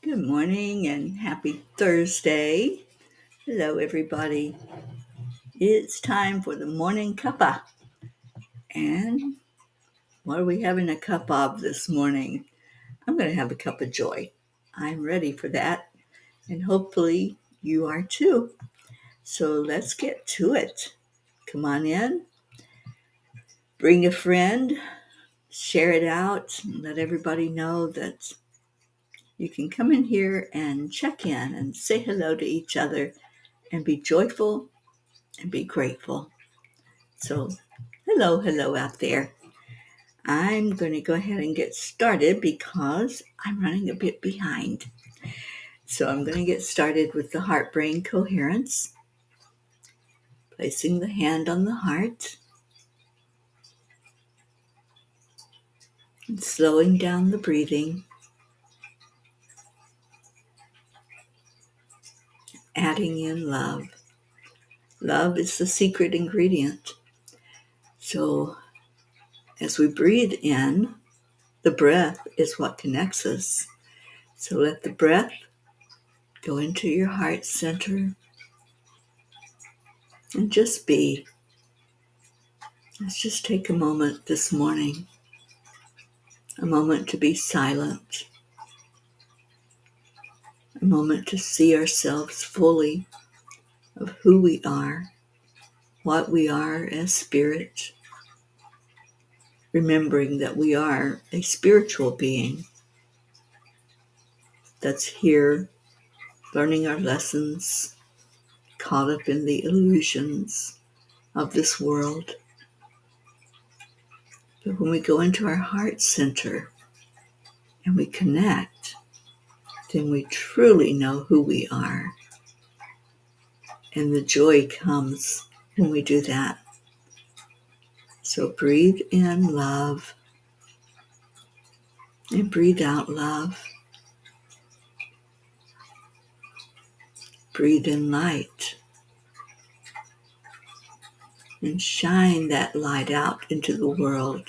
Good morning and happy Thursday. Hello, everybody. It's time for the Morning Cuppa. And what are we having a cup of this morning? I'm going to have a cup of joy. I'm ready for that. And hopefully you are too. So let's get to it. Come on in, bring a friend, share it out, and let everybody know that you can come in here and check in and say hello to each other and be joyful and be grateful. So, hello out there. I'm going to go ahead and get started because I'm running a bit behind. So, I'm going to get started with the heart brain coherence, placing the hand on the heart and slowing down the breathing, adding in love. Love is the secret ingredient. So, as we breathe in, the breath is what connects us. So, let the breath go into your heart center and just be. Let's just take a moment this morning, a moment to be silent, a moment to see ourselves fully of who we are, what we are as spirit, remembering that we are a spiritual being that's here learning our lessons, caught up in the illusions of this world. But when we go into our heart center and we connect, then we truly know who we are. And the joy comes when we do that. So breathe in love and breathe out love. Breathe in light and shine that light out into the world.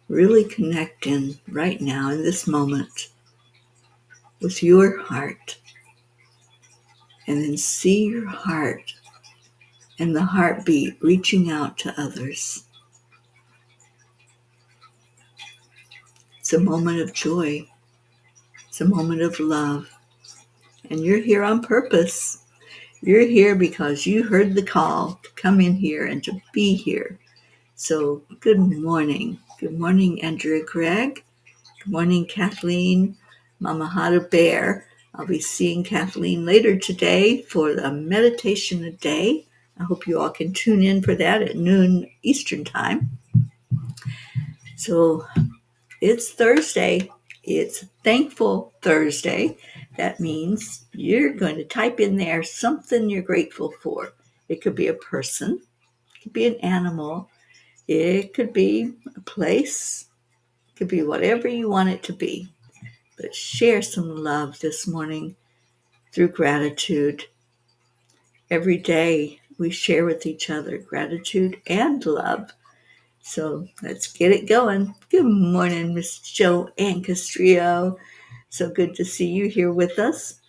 Really connecting right now in this moment with your heart. And then see your heart and the heartbeat reaching out to others. It's a moment of joy. It's a moment of love. And you're here on purpose. You're here because you heard the call to come in here and to be here. So good morning. Good morning, Andrea Gregg. Good morning, Kathleen Mamahata Bear. I'll be seeing Kathleen later today for the meditation a day. I hope you all can tune in for that at noon Eastern time. So it's Thursday. It's Thankful Thursday. That means you're going to type in there something you're grateful for. It could be a person, it could be an animal, it could be a place, it could be whatever you want it to be. But share some love this morning through gratitude. Every day we share with each other gratitude and love. So let's get it going. Good morning, Miss Joanne Castrillo. So good to see you here with us.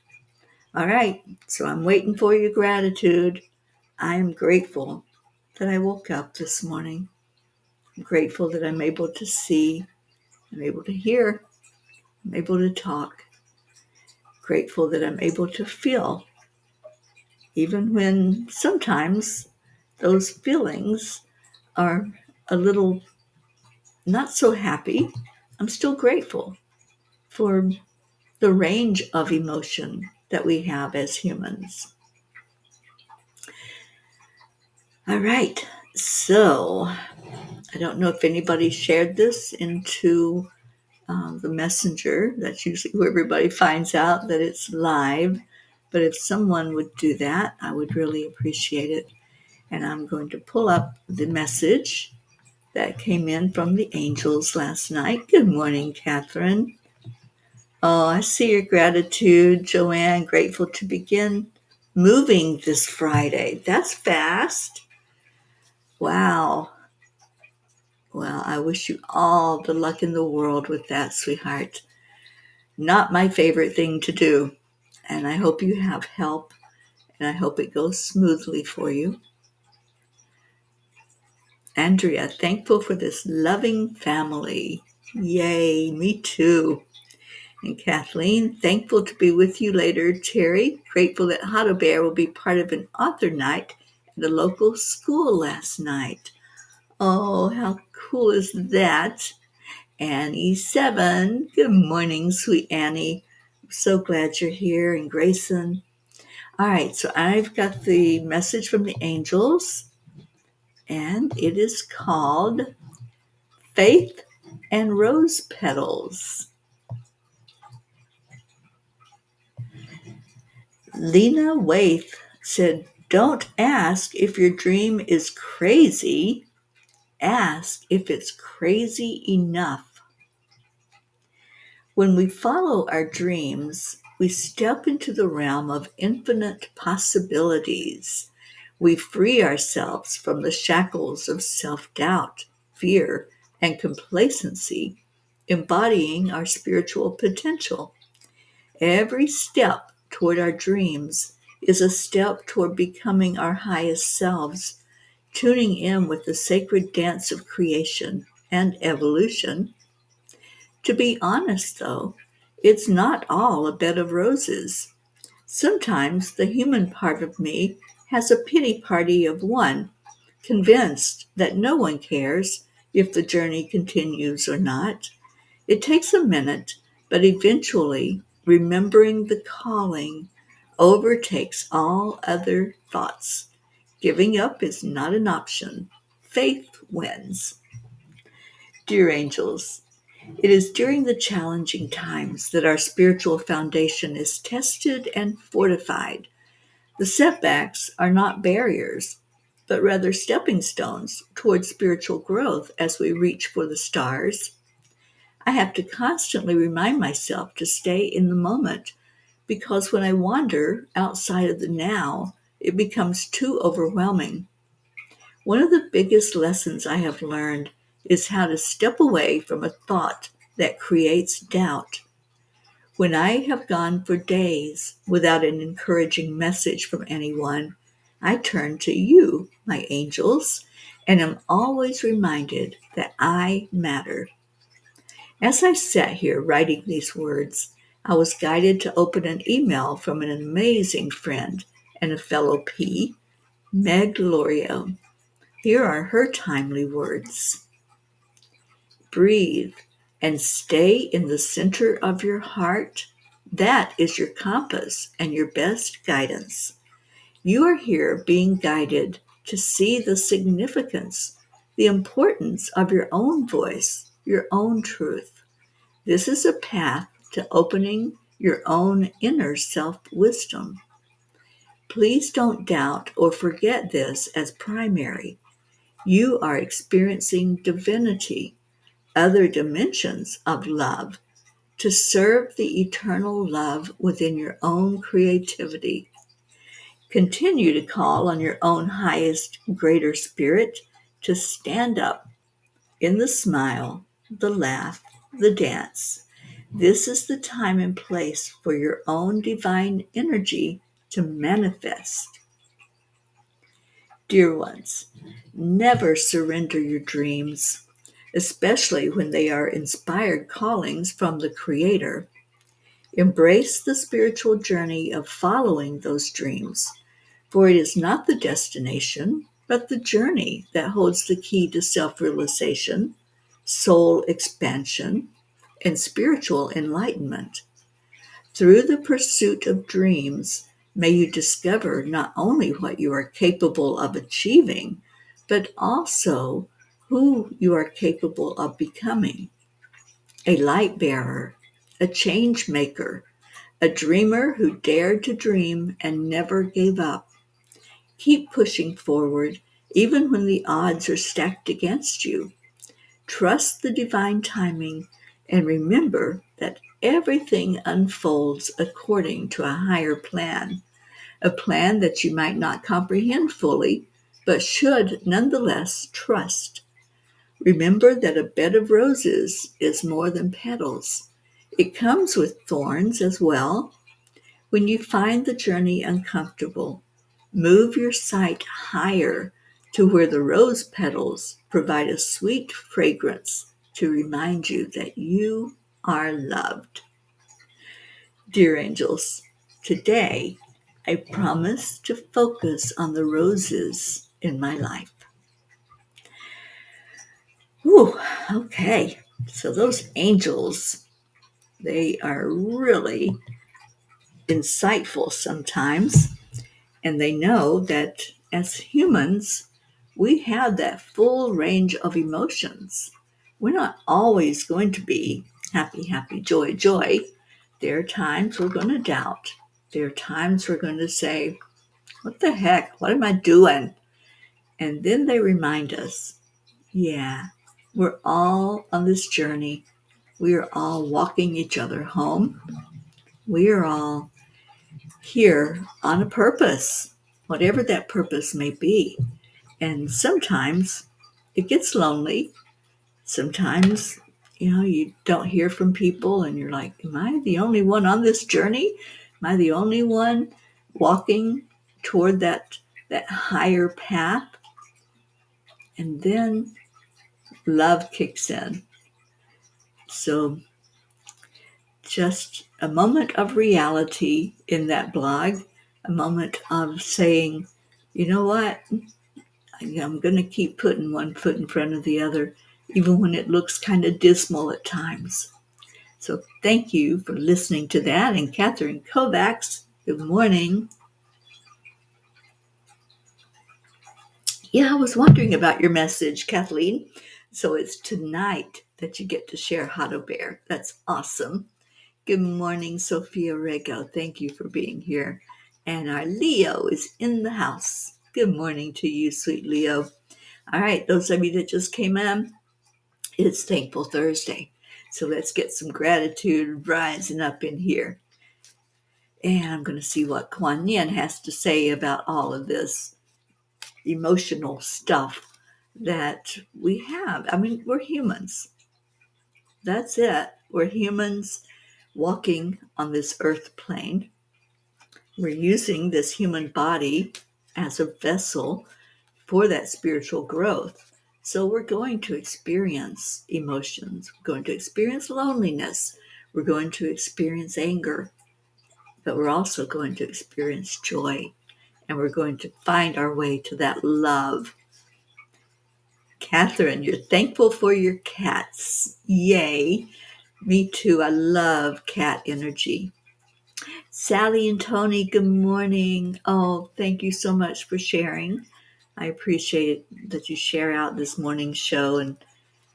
All right, so I'm waiting for your gratitude. I am grateful that I woke up this morning. I'm grateful that I'm able to see, I'm able to hear, I'm able to talk. Grateful that I'm able to feel, even when sometimes those feelings are a little not so happy. I'm still grateful for the range of emotion that we have as humans. All right, so I don't know if anybody shared this into the messenger. That's usually where everybody finds out that it's live. But if someone would do that, I would really appreciate it. And I'm going to pull up the message that came in from the angels last night. Good morning, Catherine. Oh, I see your gratitude, Joanne. Grateful to begin moving this Friday. That's fast. Wow. Well, I wish you all the luck in the world with that, sweetheart. Not my favorite thing to do. And I hope you have help, and I hope it goes smoothly for you. Andrea, thankful for this loving family. Yay, me too. And Kathleen, thankful to be with you later. Teri, grateful that Hotto Bear will be part of an author night at a local school last night. Oh, how cool is that? Annie 7, good morning, sweet Annie. I'm so glad you're here. And Grayson. All right, so I've got the message from the angels, and it is called Faith and Rose Petals. Lena Waith said, "Don't ask if your dream is crazy. Ask if it's crazy enough." When we follow our dreams, we step into the realm of infinite possibilities. We free ourselves from the shackles of self-doubt, fear, and complacency, embodying our spiritual potential. Every step toward our dreams is a step toward becoming our highest selves, tuning in with the sacred dance of creation and evolution. To be honest, though, it's not all a bed of roses. Sometimes the human part of me has a pity party of one, convinced that no one cares if the journey continues or not. It takes a minute, but eventually, remembering the calling overtakes all other thoughts. Giving up is not an option. Faith wins. Dear angels, it is during the challenging times that our spiritual foundation is tested and fortified. The setbacks are not barriers, but rather stepping stones towards spiritual growth as we reach for the stars. I have to constantly remind myself to stay in the moment because when I wander outside of the now, it becomes too overwhelming. One of the biggest lessons I have learned is how to step away from a thought that creates doubt. When I have gone for days without an encouraging message from anyone, I turn to you, my angels, and am always reminded that I matter. As I sat here writing these words, I was guided to open an email from an amazing friend and a fellow P, Meg Lorio. Here are her timely words. Breathe and stay in the center of your heart. That is your compass and your best guidance. You are here being guided to see the significance, the importance of your own voice, your own truth. This is a path to opening your own inner self-wisdom. Please don't doubt or forget this as primary. You are experiencing divinity, other dimensions of love, to serve the eternal love within your own creativity. Continue to call on your own highest, greater spirit to stand up in the smile, the laugh, the dance. This is the time and place for your own divine energy to manifest. Dear ones, never surrender your dreams, especially when they are inspired callings from the Creator. Embrace the spiritual journey of following those dreams, for it is not the destination, but the journey that holds the key to self-realization, soul expansion, and spiritual enlightenment. Through the pursuit of dreams, may you discover not only what you are capable of achieving, but also who you are capable of becoming. A light bearer, a change maker, a dreamer who dared to dream and never gave up. Keep pushing forward, even when the odds are stacked against you. Trust the divine timing and remember that everything unfolds according to a higher plan, a plan that you might not comprehend fully, but should nonetheless trust. Remember that a bed of roses is more than petals. It comes with thorns as well. When you find the journey uncomfortable, move your sight higher to where the rose petals provide a sweet fragrance to remind you that you are loved. Dear angels, today I promise to focus on the roses in my life. Whew, okay, so those angels, they are really insightful sometimes, and they know that as humans, we have that full range of emotions. We're not always going to be happy, happy, joy, joy. There are times we're going to doubt. There are times we're going to say, what the heck? What am I doing? And then they remind us, yeah, we're all on this journey. We are all walking each other home. We are all here on a purpose, whatever that purpose may be. And sometimes it gets lonely. Sometimes, you don't hear from people and you're like, am I the only one on this journey? Am I the only one walking toward that higher path? And then love kicks in. So just a moment of reality in that blog, a moment of saying, you know what? I'm going to keep putting one foot in front of the other, even when it looks kind of dismal at times. So thank you for listening to that. And Catherine Kovacs, good morning. Yeah, I was wondering about your message, Kathleen. So it's tonight that you get to share Hado Bear. That's awesome. Good morning, Sophia Rego. Thank you for being here. And our Leo is in the house. Good morning to you, sweet Leo. All right, those of you that just came in, it's Thankful Thursday. So let's get some gratitude rising up in here. And I'm going to see what Kuan Yin has to say about all of this emotional stuff that we have. I mean, we're humans. That's it. We're humans walking on this earth plane. We're using this human body as a vessel for that spiritual growth. So we're going to experience emotions. We're going to experience loneliness. We're going to experience anger. But we're also going to experience joy. And we're going to find our way to that love. Catherine, you're thankful for your cats. Yay. Me too. I love cat energy. Sally and Tony, good morning. Oh, thank you so much for sharing. I appreciate that you share out this morning's show, and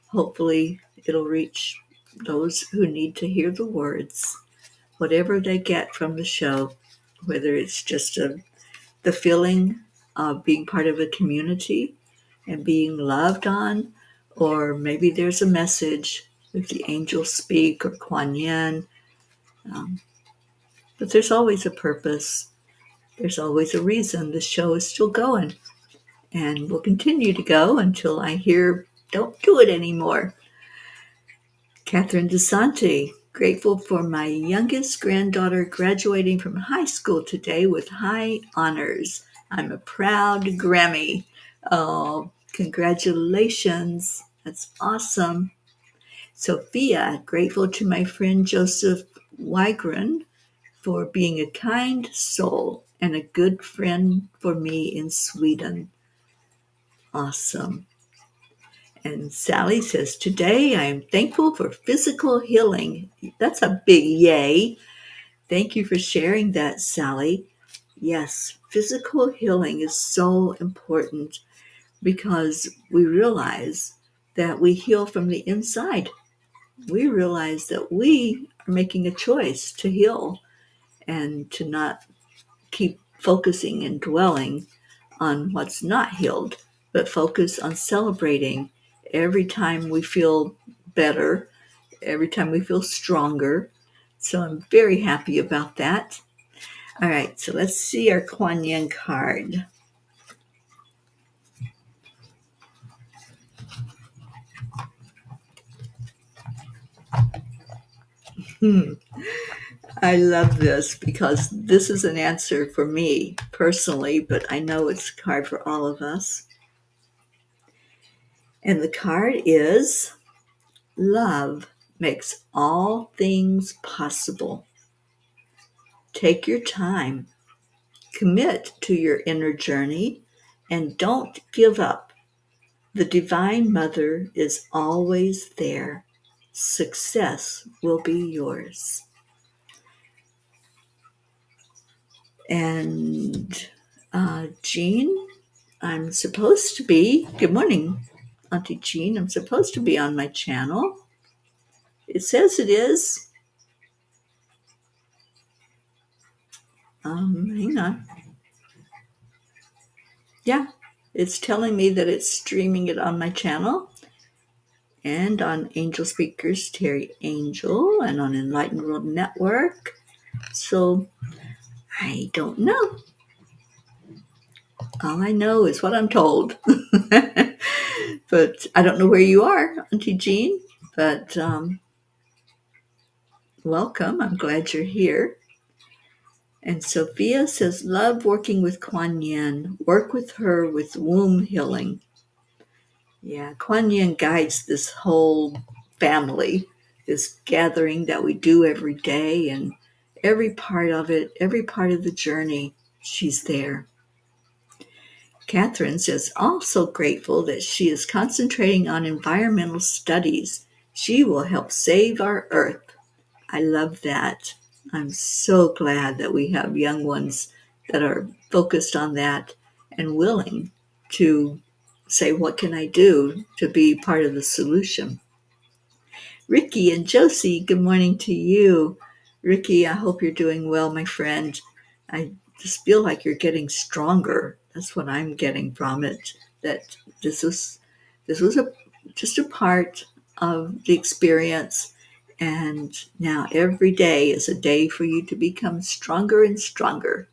hopefully it'll reach those who need to hear the words, whatever they get from the show, whether it's just the feeling of being part of a community and being loved on, or maybe there's a message if the angels speak or Kuan Yin. But there's always a purpose. There's always a reason the show is still going. And will continue to go until I hear, don't do it anymore. Catherine DeSanti, grateful for my youngest granddaughter graduating from high school today with high honors. I'm a proud Grammy. Oh, congratulations. That's awesome. Sophia, grateful to my friend Joseph Wygren for being a kind soul and a good friend for me in Sweden. Awesome. And Sally says, today I am thankful for physical healing. That's a big yay. Thank you for sharing that, Sally. Yes, physical healing is so important because we realize that we heal from the inside. We realize that we are making a choice to heal and to not keep focusing and dwelling on what's not healed, but focus on celebrating every time we feel better, every time we feel stronger. So I'm very happy about that. All right, so let's see our Kuan Yin card. I love this because this is an answer for me personally, but I know it's a card for all of us. And the card is love makes all things possible. Take your time, commit to your inner journey, and don't give up. The Divine Mother is always there. Success will be yours. And Jean, I'm supposed to be, good morning, Auntie Jean, I'm supposed to be on my channel. It says it is. Hang on. Yeah, it's telling me that it's streaming it on my channel and on Angel Speakers, Teri Angel, and on Enlightened World Network. So I don't know. All I know is what I'm told. But I don't know where you are, Auntie Jean, but welcome. I'm glad you're here. And Sophia says, love working with Kuan Yin. Work with her with womb healing. Yeah, Kuan Yin guides this whole family, this gathering that we do every day, and every part of it, every part of the journey, she's there. Catherine says, also grateful that she is concentrating on environmental studies. She will help save our earth. I love that. I'm so glad that we have young ones that are focused on that and willing to say, what can I do to be part of the solution? Ricky and Josie, good morning to you. Ricky, I hope you're doing well, my friend. I just feel like you're getting stronger. That's what I'm getting from it. That this was just a part of the experience, and now every day is a day for you to become stronger and stronger.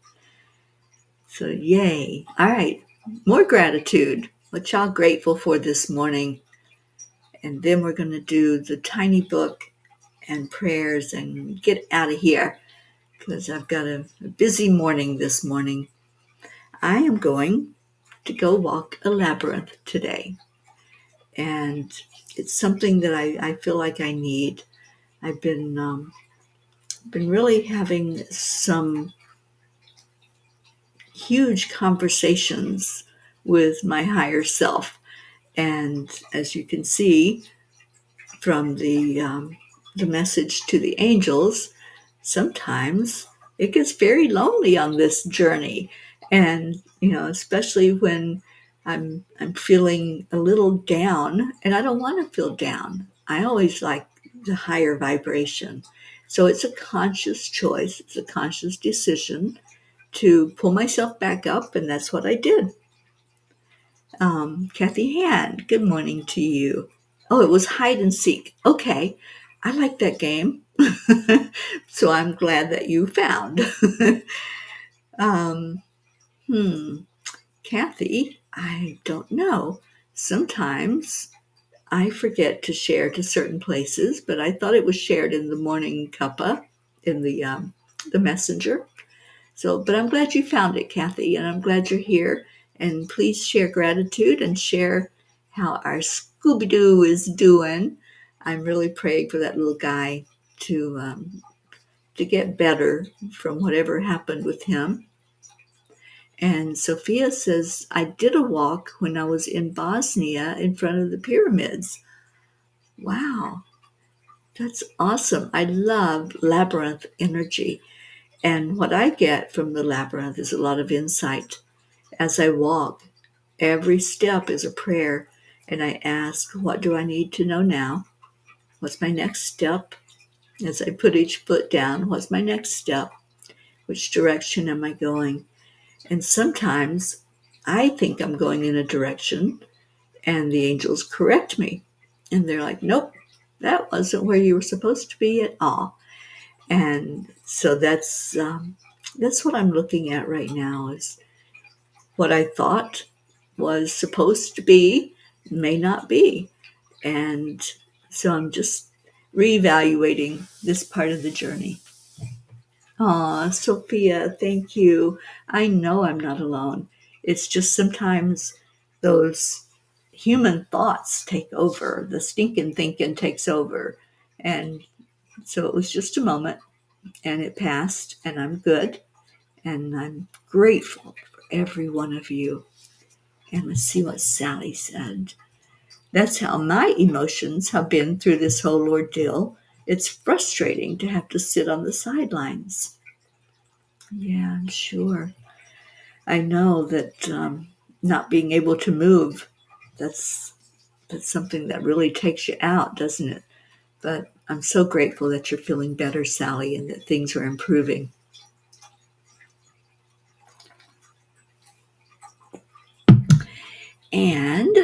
So yay! All right, more gratitude. What y'all grateful for this morning? And then we're going to do the tiny book and prayers and get out of here because I've got a busy morning this morning. I am going to go walk a labyrinth today. And it's something that I feel like I need. I've been really having some huge conversations with my higher self. And as you can see from the message to the angels, sometimes it gets very lonely on this journey. And, especially when I'm feeling a little down, and I don't want to feel down. I always like the higher vibration. So it's a conscious choice. It's a conscious decision to pull myself back up, and that's what I did. Kathy Hand, good morning to you. Oh, it was hide and seek. Okay, I like that game. So I'm glad that you found. um, Kathy, I don't know. Sometimes I forget to share to certain places, but I thought it was shared in the Morning Cuppa, in the messenger. So, but I'm glad you found it, Kathy, and I'm glad you're here. And please share gratitude and share how our Scooby-Doo is doing. I'm really praying for that little guy to get better from whatever happened with him. And Sophia says, I did a walk when I was in Bosnia in front of the pyramids. Wow, that's awesome. I love labyrinth energy. And what I get from the labyrinth is a lot of insight. As I walk, every step is a prayer, and I ask, what do I need to know now? What's my next step? As I put each foot down, what's my next step? Which direction am I going? And sometimes I think I'm going in a direction, and the angels correct me. And they're like, nope, that wasn't where you were supposed to be at all. And so that's what I'm looking at right now, is what I thought was supposed to be may not be. And so I'm just reevaluating this part of the journey. Aw, Sophia, thank you. I know I'm not alone. It's just sometimes those human thoughts take over, the stinking thinking takes over. And so it was just a moment, and it passed, and I'm good. And I'm grateful for every one of you. And let's see what Sally said. That's how my emotions have been through this whole ordeal. It's frustrating to have to sit on the sidelines. Yeah, I'm sure. I know that not being able to move, that's something that really takes you out, doesn't it? But I'm so grateful that you're feeling better, Sally, and that things are improving. And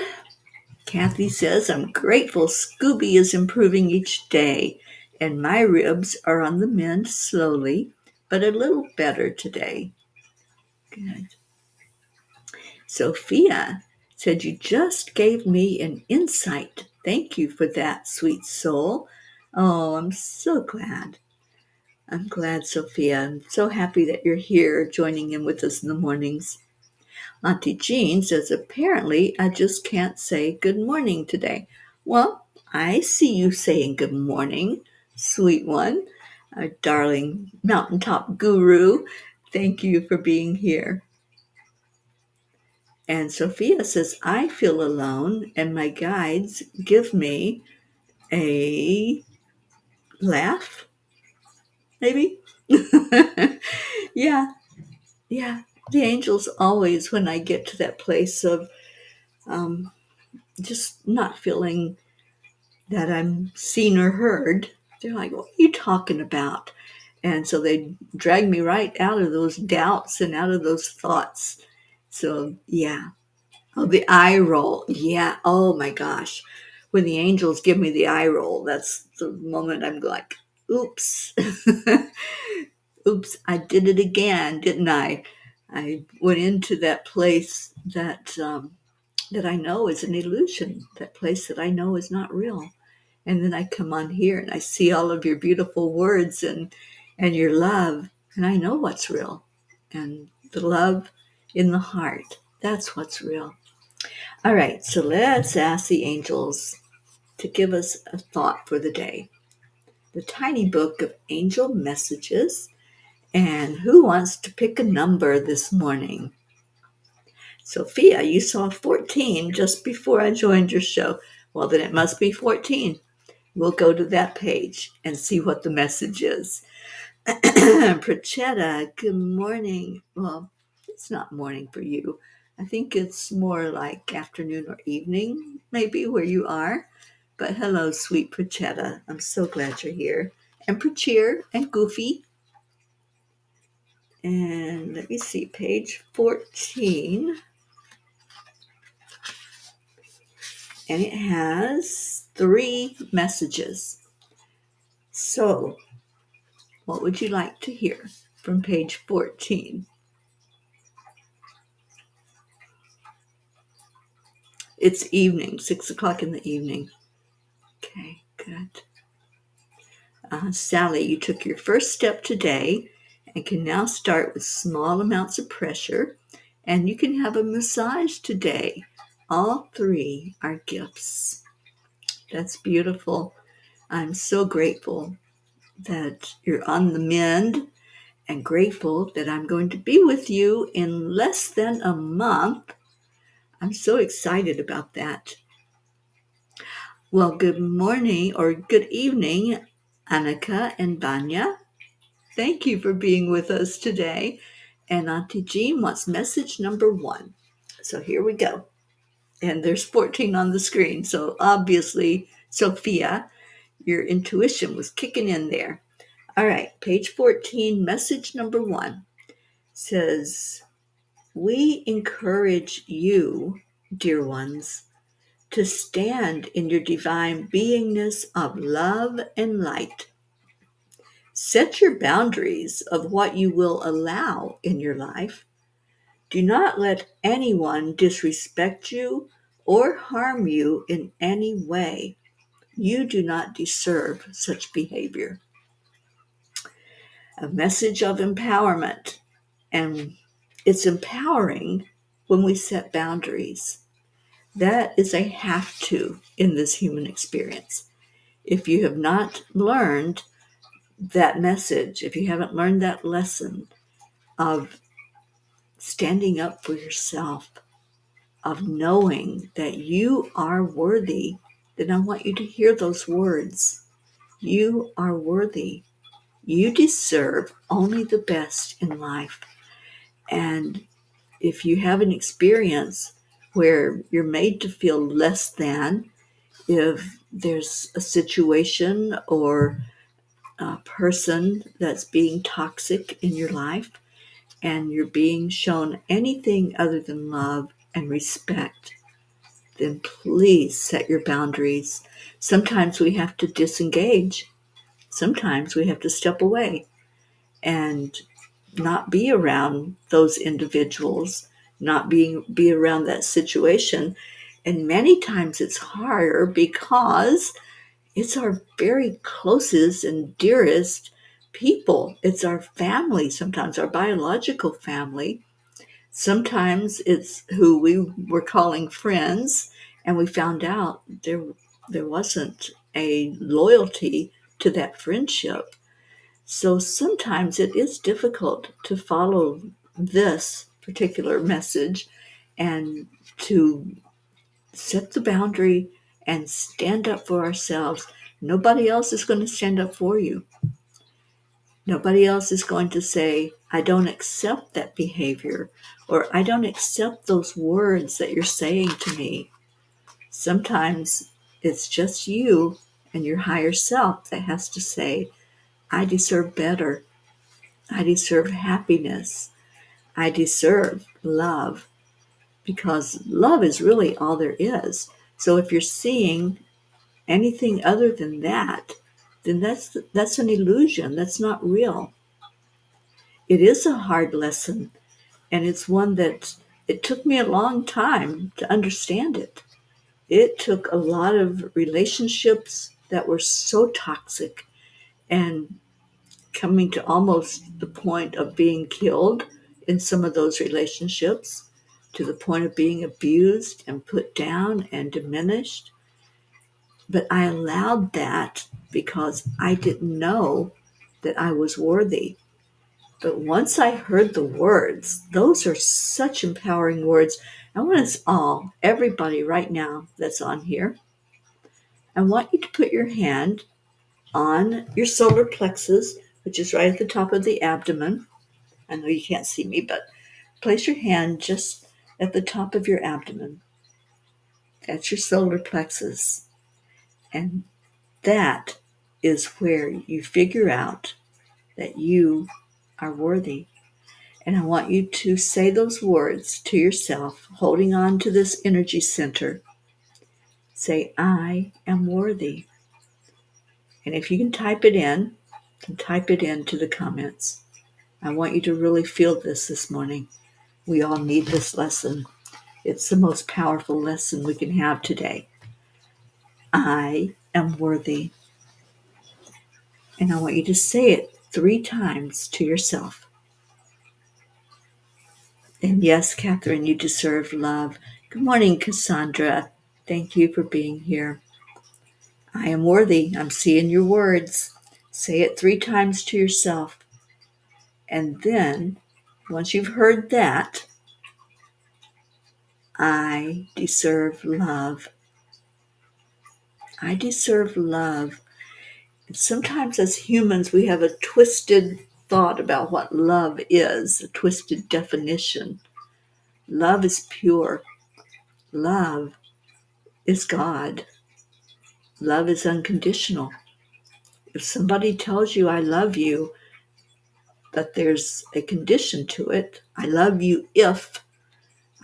Kathy says, I'm grateful Scooby is improving each day, and my ribs are on the mend slowly, but a little better today. Good. Sophia said, you just gave me an insight. Thank you for that, sweet soul. Oh, I'm so glad. I'm glad, Sophia. I'm so happy that you're here joining in with us in the mornings. Auntie Jean says, apparently I just can't say good morning today. Well, I see you saying good morning, sweet one, our darling mountaintop guru. Thank you for being here. And Sophia says, I feel alone and my guides give me a laugh, maybe? Yeah. The angels always, when I get to that place of just not feeling that I'm seen or heard, they're like, what are you talking about? And so they drag me right out of those doubts and out of those thoughts. So, yeah. Oh, the eye roll. Yeah. Oh, my gosh. When the angels give me the eye roll, that's the moment I'm like, oops. Oops, I did it again, didn't I? I went into that place that that I know is an illusion, that place that I know is not real. And then I come on here and I see all of your beautiful words and your love, and I know what's real. And the love in the heart, that's what's real. All right, so let's ask the angels to give us a thought for the day. The tiny book of angel messages. And who wants to pick a number this morning? Sophia, you saw 14 just before I joined your show. Well, then it must be 14. We'll go to that page and see what the message is. Prachetta, good morning. Well, it's not morning for you. I think it's more like afternoon or evening, maybe, where you are. But hello, sweet Prachetta. I'm so glad you're here. And Prachir and Goofy. And let me see, page 14. And it has 3 messages. So, what would you like to hear from page 14? It's evening, 6 o'clock in the evening. Okay, good. Sally, you took your first step today and can now start with small amounts of pressure, and you can have a massage today. All 3 are gifts. That's beautiful. I'm so grateful that you're on the mend and grateful that I'm going to be with you in less than a month. I'm so excited about that. Well, good morning or good evening, Annika and Banya. Thank you for being with us today. And Auntie Jean wants message number 1. So here we go. And there's 14 on the screen. So obviously, Sophia, your intuition was kicking in there. All right, page 14, message number 1 says, we encourage you, dear ones, to stand in your divine beingness of love and light. Set your boundaries of what you will allow in your life. Do not let anyone disrespect you or harm you in any way. You do not deserve such behavior. A message of empowerment. And it's empowering when we set boundaries. That is a have to in this human experience. If you have not learned that message, if you haven't learned that lesson of standing up for yourself, of knowing that you are worthy, then I want you to hear those words. You are worthy. You deserve only the best in life. And if you have an experience where you're made to feel less than, if there's a situation or a person that's being toxic in your life and you're being shown anything other than love and respect, then please set your boundaries. Sometimes we have to disengage. Sometimes we have to step away and not be around those individuals, not be around that situation. And many times it's harder because it's our very closest and dearest people. It's our family, sometimes our biological family. Sometimes it's who we were calling friends, and we found out there wasn't a loyalty to that friendship. So sometimes it is difficult to follow this particular message and to set the boundary and stand up for ourselves. Nobody else is going to stand up for you. Nobody else is going to say, I don't accept that behavior, or I don't accept those words that you're saying to me. Sometimes it's just you and your higher self that has to say, I deserve better. I deserve happiness. I deserve love, because love is really all there is. So if you're seeing anything other than that, then that's an illusion. That's not real. It is a hard lesson, and it's one that it took me a long time to understand it. It took a lot of relationships that were so toxic and coming to almost the point of being killed in some of those relationships, to the point of being abused and put down and diminished. But I allowed that because I didn't know that I was worthy. But once I heard the words, those are such empowering words. I want us all, everybody right now that's on here, I want you to put your hand on your solar plexus, which is right at the top of the abdomen. I know you can't see me, but place your hand just at the top of your abdomen. That's your solar plexus. And that is where you figure out that you are worthy. And I want you to say those words to yourself, holding on to this energy center. Say, I am worthy. And if you can type it in, then type it into the comments. I want you to really feel this morning. We all need this lesson. It's the most powerful lesson we can have today. I am worthy. And I want you to say it 3 times to yourself. And yes, Catherine, you deserve love. Good morning, Cassandra. Thank you for being here. I am worthy. I'm seeing your words. Say it 3 times to yourself. And then, once you've heard that, I deserve love. I deserve love. And sometimes as humans, we have a twisted thought about what love is, a twisted definition. Love is pure. Love is God. Love is unconditional. If somebody tells you I love you, but there's a condition to it, I love you if,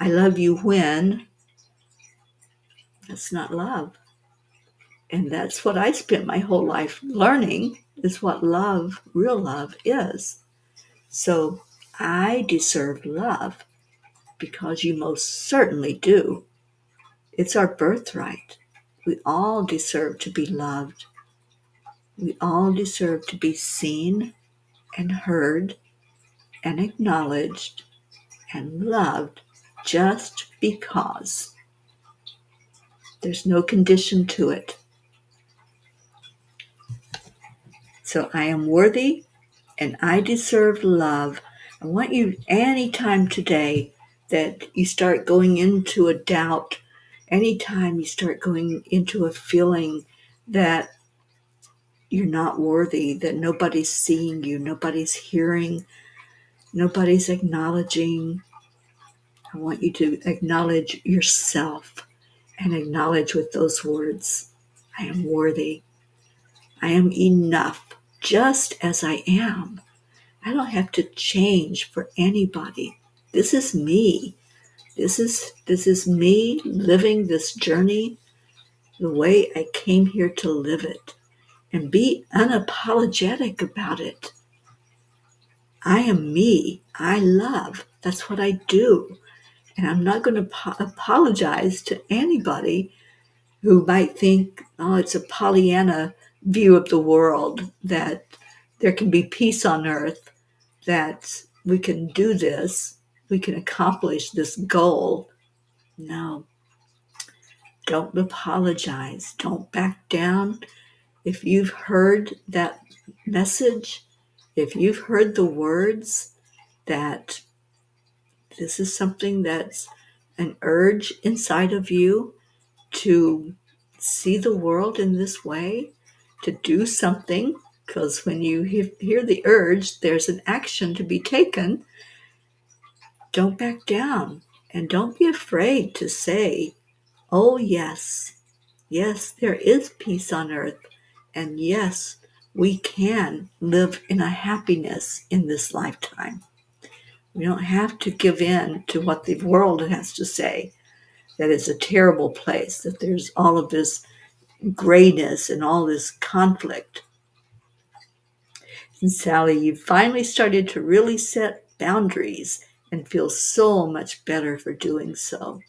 I love you when, that's not love. And that's what I spent my whole life learning, is what love, real love is. So I deserve love because you most certainly do. It's our birthright. We all deserve to be loved. We all deserve to be seen and heard and acknowledged and loved just because. There's no condition to it. So I am worthy and I deserve love. I want you, anytime today that you start going into a doubt, anytime you start going into a feeling that you're not worthy, that nobody's seeing you, nobody's hearing, nobody's acknowledging, I want you to acknowledge yourself and acknowledge with those words, I am worthy. I am enough just as I am. I don't have to change for anybody. This is me. This is me living this journey the way I came here to live it, and be unapologetic about it. I am me. I love. That's what I do. And I'm not going to apologize to anybody who might think, oh, it's a Pollyanna view of the world, that there can be peace on earth, that we can do this, we can accomplish this goal. No, don't apologize. Don't back down. If you've heard that message, if you've heard the words that this is something that's an urge inside of you to see the world in this way, to do something, because when you hear the urge, there's an action to be taken. Don't back down, and don't be afraid to say, oh yes, yes, there is peace on earth, and yes, we can live in a happiness in this lifetime. We don't have to give in to what the world has to say, that it's a terrible place, that there's all of this grayness and all this conflict. And Sally, you finally started to really set boundaries and feel so much better for doing so.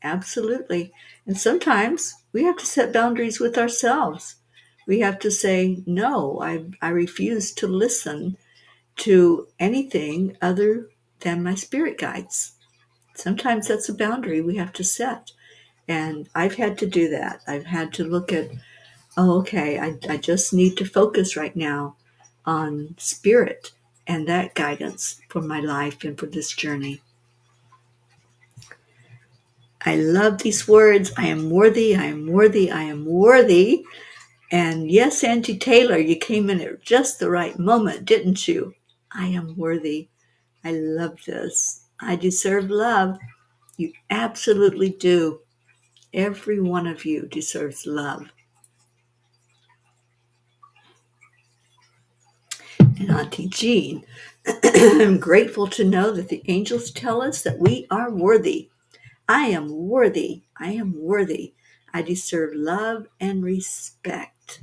Absolutely. And sometimes we have to set boundaries with ourselves. We have to say, no, I refuse to listen to anything other than my spirit guides. Sometimes that's a boundary we have to set. And I've had to do that. I've had to look at, oh, okay, I just need to focus right now on spirit and that guidance for my life and for this journey. I love these words. I am worthy, I am worthy, I am worthy. And yes, Angie Taylor, you came in at just the right moment, didn't you? I am worthy. I love this. I deserve love. You absolutely do. Every one of you deserves love. And Auntie Jean, I'm grateful to know that the angels tell us that we are worthy. I am worthy. I am worthy. I deserve love and respect.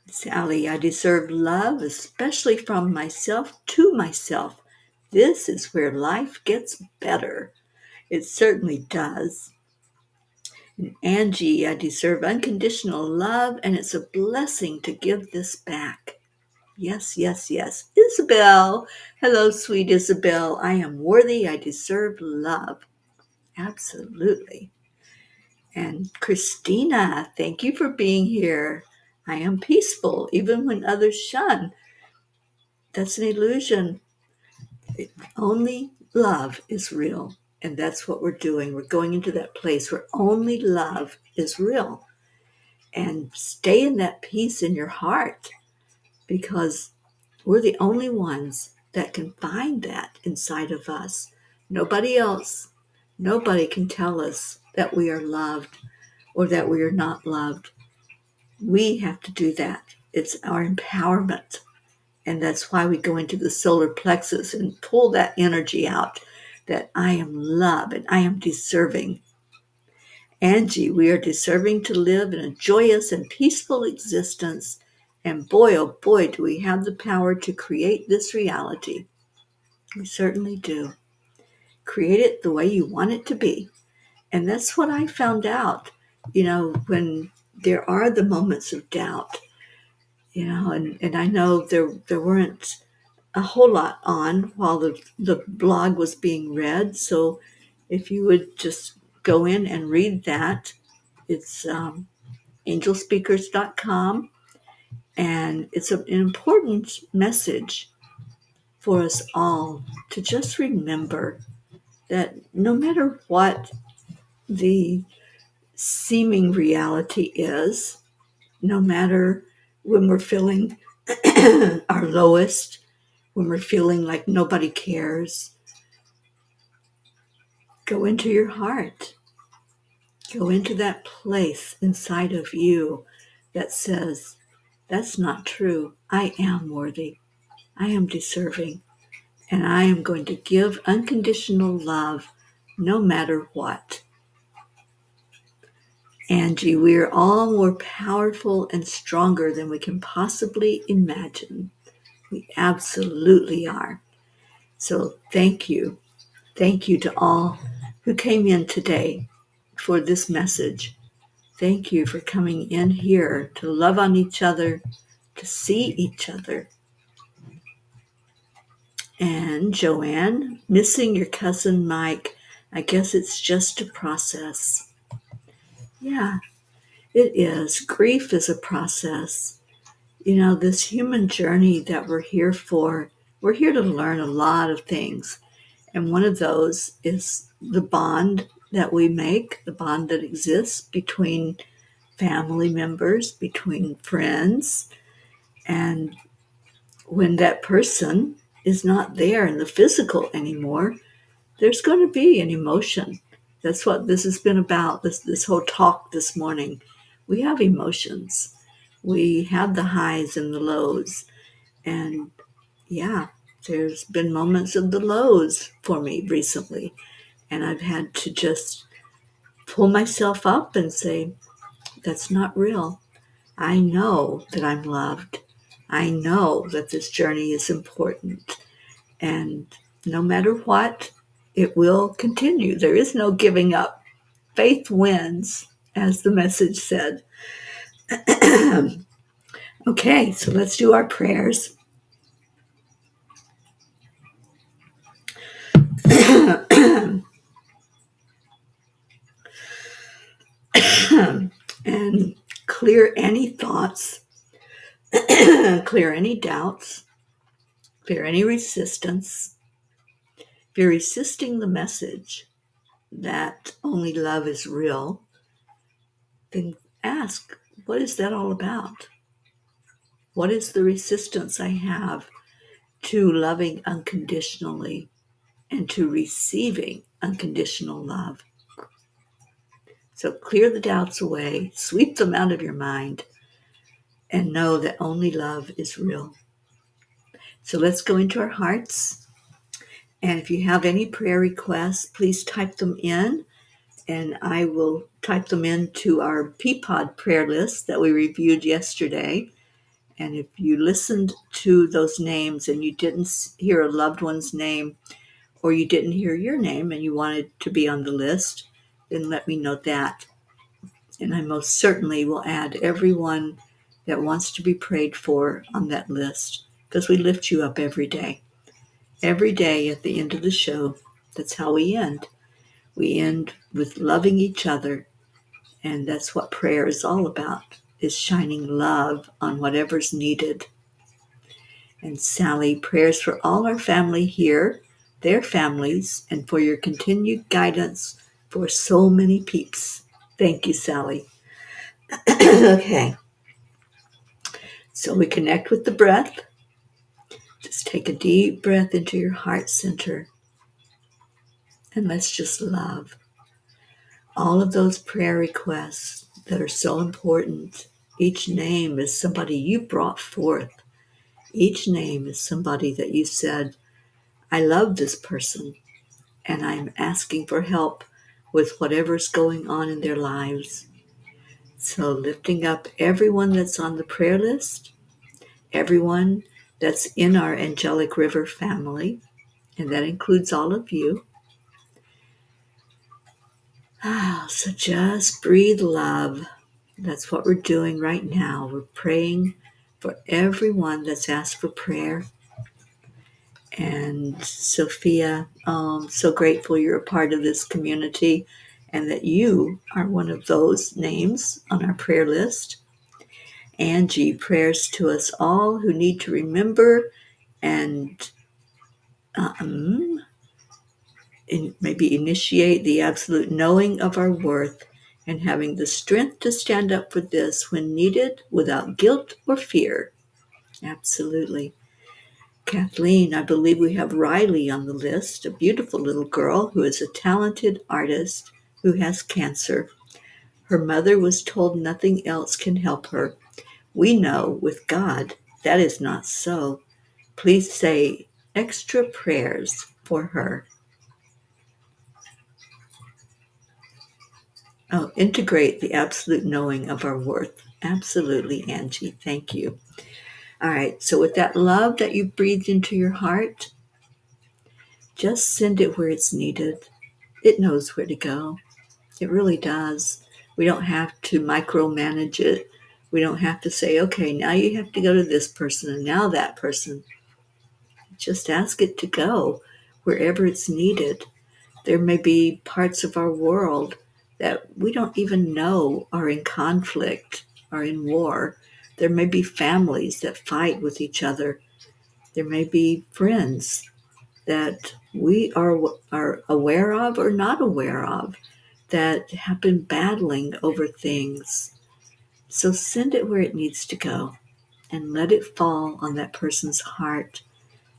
Sally, I deserve love, especially from myself to myself. This is where life gets better. It certainly does. And Angie, I deserve unconditional love, and it's a blessing to give this back. Yes, yes, yes. Isabel. Hello, sweet Isabel. I am worthy. I deserve love. Absolutely. And Christina, thank you for being here. I am peaceful, even when others shun. That's an illusion. Only love is real. And that's what we're doing. We're going into that place where only love is real. And stay in that peace in your heart, because we're the only ones that can find that inside of us. Nobody else, nobody can tell us that we are loved or that we are not loved. We have to do that. It's our empowerment. And that's why we go into the solar plexus and pull that energy out, that I am love and I am deserving. Angie, we are deserving to live in a joyous and peaceful existence. And boy, oh boy, do we have the power to create this reality. We certainly do. Create it the way you want it to be. And that's what I found out, when there are the moments of doubt, and I know there weren't a whole lot on while the blog was being read. So if you would just go in and read that, it's angelspeakers.com. And it's an important message for us all to just remember that no matter what the seeming reality is, no matter when we're feeling our lowest, when we're feeling like nobody cares, go into your heart. Go into that place inside of you that says, that's not true. I am worthy. I am deserving. And I am going to give unconditional love no matter what. Angie, we are all more powerful and stronger than we can possibly imagine. We absolutely are. So thank you. Thank you to all who came in today for this message. Thank you for coming in here to love on each other, to see each other. And Joanne, missing your cousin Mike, I guess it's just a process. Yeah, it is. Grief is a process. This human journey that we're here for, we're here to learn a lot of things. And one of those is the bond that we make, the bond that exists between family members, between friends. And when that person is not there in the physical anymore, there's going to be an emotion. That's what this has been about, this whole talk this morning. We have emotions. We have the highs and the lows. And yeah, there's been moments of the lows for me recently. And I've had to just pull myself up and say, that's not real. I know that I'm loved. I know that this journey is important. And no matter what, it will continue. There is no giving up. Faith wins, as the message said. Okay, so let's do our prayers. And clear any thoughts, clear any doubts, clear any resistance. If you're resisting the message that only love is real, then ask, what is that all about? What is the resistance I have to loving unconditionally and to receiving unconditional love? So clear the doubts away, sweep them out of your mind, and know that only love is real. So let's go into our hearts. And if you have any prayer requests, please type them in, and I will type them into our Peapod prayer list that we reviewed yesterday. And if you listened to those names and you didn't hear a loved one's name, or you didn't hear your name and you wanted to be on the list, then let me know that. And I most certainly will add everyone that wants to be prayed for on that list, because we lift you up every day. Every day at the end of the show, that's how we end. We end with loving each other, and that's what prayer is all about, is shining love on whatever's needed. And Sally, prayers for all our family here, their families, and for your continued guidance for so many peeps. Thank you, Sally. Okay. So we connect with the breath. Just take a deep breath into your heart center. And let's just love all of those prayer requests that are so important. Each name is somebody you brought forth. Each name is somebody that you said, I love this person, and I'm asking for help with whatever's going on in their lives. So lifting up everyone that's on the prayer list, everyone that's in our Angelic River family, and that includes all of you. So just breathe love. That's what we're doing right now. We're praying for everyone that's asked for prayer. And Sophia, so grateful you're a part of this community and that you are one of those names on our prayer list. Angie, prayers to us all who need to remember and maybe initiate the absolute knowing of our worth and having the strength to stand up for this when needed without guilt or fear. Absolutely. Kathleen, I believe we have Riley on the list, a beautiful little girl who is a talented artist who has cancer. Her mother was told nothing else can help her. We know with God that is not so. Please say extra prayers for her. Oh, integrate the absolute knowing of our worth. Absolutely, Angie. Thank you. All right. So with that love that you breathed into your heart, just send it where it's needed. It knows where to go. It really does. We don't have to micromanage it. We don't have to say, okay, now you have to go to this person and now that person. Just ask it to go wherever it's needed. There may be parts of our world that we don't even know are in conflict or in war. There may be families that fight with each other. There may be friends that we are aware of or not aware of that have been battling over things. So send it where it needs to go and let it fall on that person's heart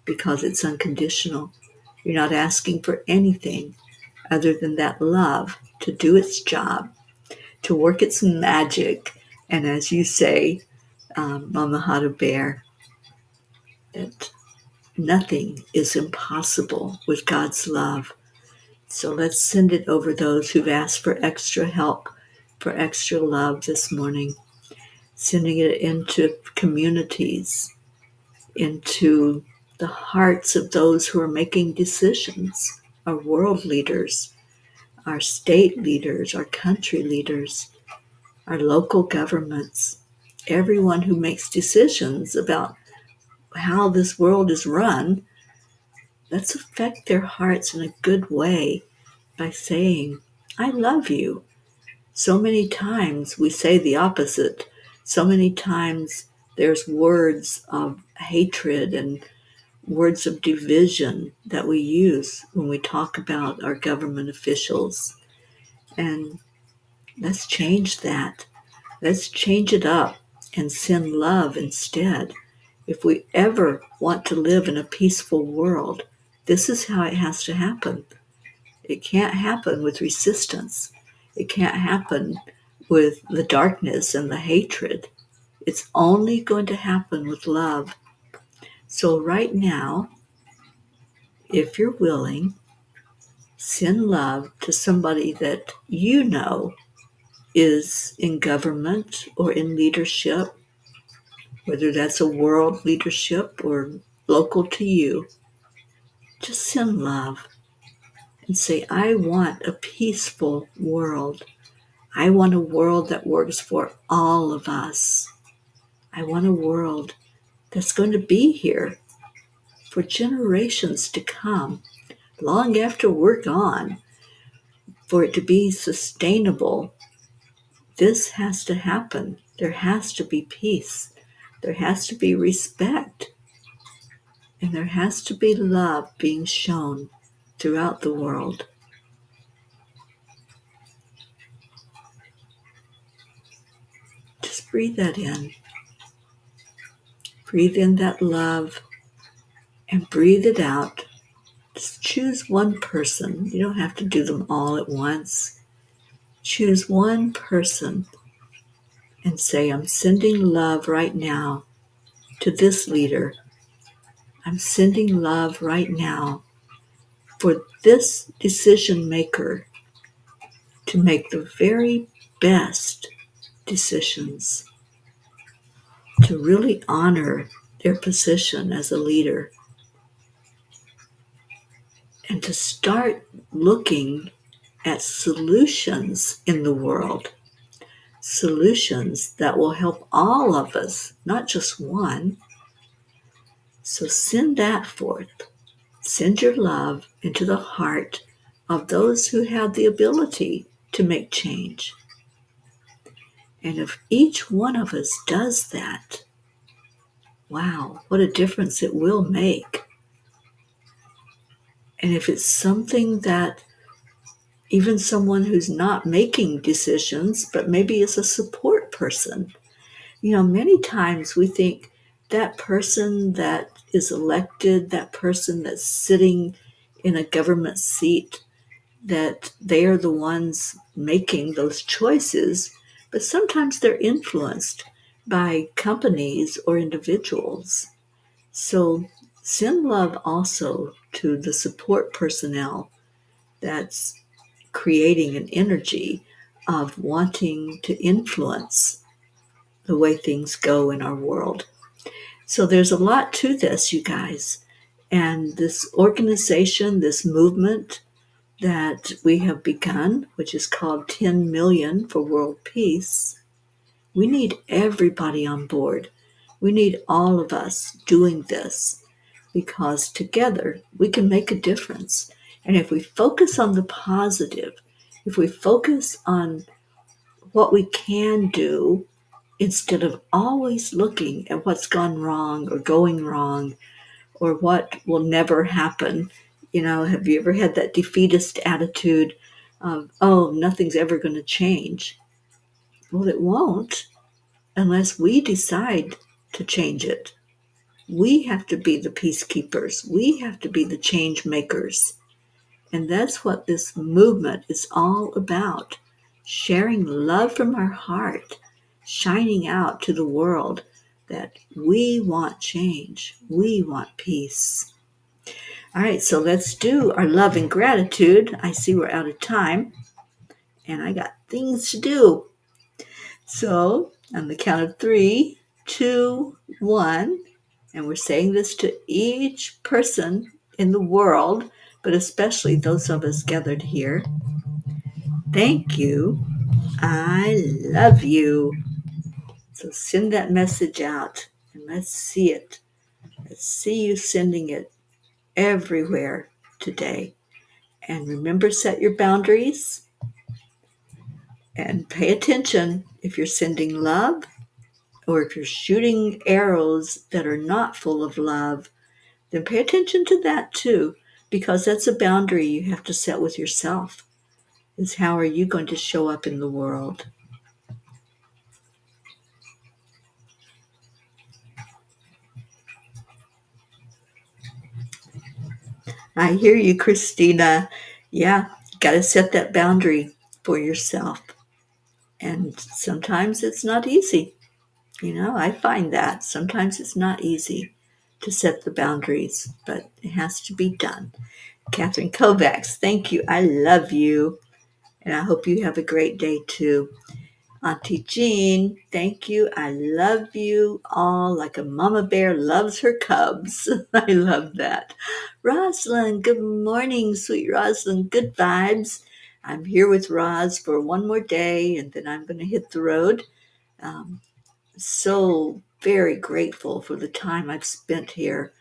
because it's unconditional. You're not asking for anything other than that love to do its job, to work its magic. And as you say, Mama Hada Bear, that nothing is impossible with God's love. So let's send it over those who've asked for extra help, for extra love this morning, sending it into communities, into the hearts of those who are making decisions, our world leaders, our state leaders, our country leaders, our local governments, everyone who makes decisions about how this world is run. Let's affect their hearts in a good way by saying, I love you. So many times we say the opposite. So many times there's words of hatred and words of division that we use when we talk about our government officials. And let's change that. Let's change it up and send love instead. If we ever want to live in a peaceful world, this is how it has to happen. It can't happen with resistance. It can't happen with the darkness and the hatred. It's only going to happen with love. So right now, if you're willing, send love to somebody that you know is in government or in leadership, whether that's a world leadership or local to you. Just send love and say, I want a peaceful world. I want a world that works for all of us. I want a world that's going to be here for generations to come, long after we're gone, for it to be sustainable. This has to happen. There has to be peace. There has to be respect. And there has to be love being shown throughout the world. Just breathe that in. Breathe in that love and breathe it out. Just choose one person. You don't have to do them all at once. Choose one person and say, I'm sending love right now to this leader. I'm sending love right now for this decision maker to make the very best decisions, to really honor their position as a leader, and to start looking at solutions in the world, solutions that will help all of us, not just one. So send that forth. Send your love into the heart of those who have the ability to make change. And if each one of us does that, wow, what a difference it will make. And if it's something that even someone who's not making decisions, but maybe is a support person, many times we think that person that is elected, that person that's sitting in a government seat, that they are the ones making those choices, but sometimes they're influenced by companies or individuals. So send love also to the support personnel that's creating an energy of wanting to influence the way things go in our world. So there's a lot to this, you guys. And this organization, this movement that we have begun, which is called 10 Million for World Peace, we need everybody on board. We need all of us doing this because together we can make a difference. And if we focus on the positive, if we focus on what we can do instead of always looking at what's gone wrong or going wrong or what will never happen. Have you ever had that defeatist attitude of, oh, nothing's ever going to change? Well, it won't unless we decide to change it. We have to be the peacekeepers. We have to be the change makers. And that's what this movement is all about. Sharing love from our heart, shining out to the world that we want change. We want peace. All right, so let's do our love and gratitude. I see we're out of time, and I got things to do. So on the count of 3, 2, 1, and we're saying this to each person in the world, but especially those of us gathered here. Thank you. I love you. So send that message out, and let's see it. Let's see you sending it everywhere today. And remember, set your boundaries and pay attention if you're sending love or if you're shooting arrows that are not full of love, then pay attention to that too, because that's a boundary you have to set with yourself, is how are you going to show up in the world? I hear you, Christina. Yeah, you got to set that boundary for yourself. And sometimes it's not easy. I find that sometimes it's not easy to set the boundaries, but it has to be done. Catherine Kovacs, thank you. I love you. And I hope you have a great day too. Auntie Jean, thank you. I love you all like a mama bear loves her cubs. I love that. Rosalind, good morning, sweet Rosalind. Good vibes. I'm here with Roz for one more day and then I'm going to hit the road. So very grateful for the time I've spent here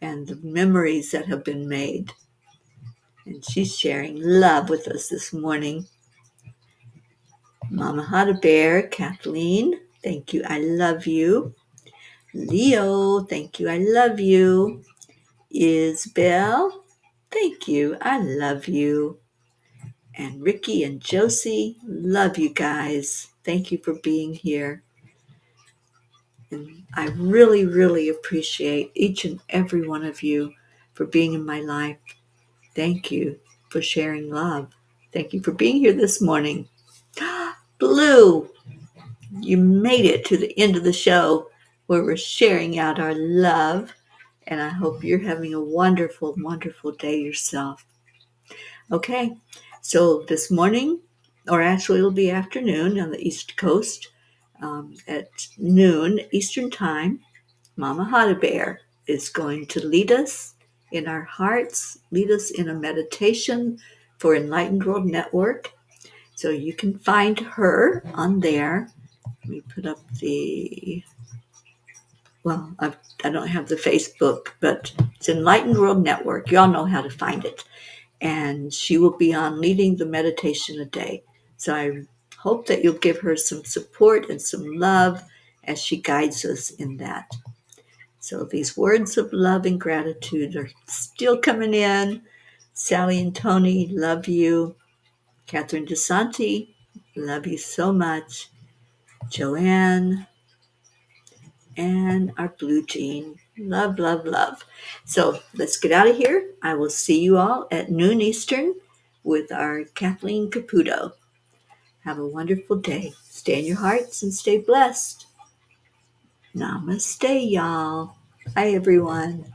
and the memories that have been made. And she's sharing love with us this morning. Mama Had a Bear, Kathleen, thank you. I love you. Leo, thank you. I love you. Isabel, thank you. I love you. And Ricky and Josie, love you guys. Thank you for being here. And I really, really appreciate each and every one of you for being in my life. Thank you for sharing love. Thank you for being here this morning. Blue, you made it to the end of the show where we're sharing out our love. And I hope you're having a wonderful, wonderful day yourself. Okay, so this morning, or actually it'll be afternoon on the East Coast, at noon Eastern Time, Mama Had a Bear is going to lead us in our hearts, lead us in a meditation for Enlightened World Network. So you can find her on there. Let me put up I don't have the Facebook, but it's Enlightened World Network. Y'all know how to find it. And she will be on leading the meditation a day. So I hope that you'll give her some support and some love as she guides us in that. So these words of love and gratitude are still coming in. Sally and Tony, love you. Catherine DeSanti, love you so much. Joanne and our blue jean, love, love, love. So let's get out of here. I will see you all at noon Eastern with our Kathleen Caputo. Have a wonderful day. Stay in your hearts and stay blessed. Namaste, y'all. Bye, everyone.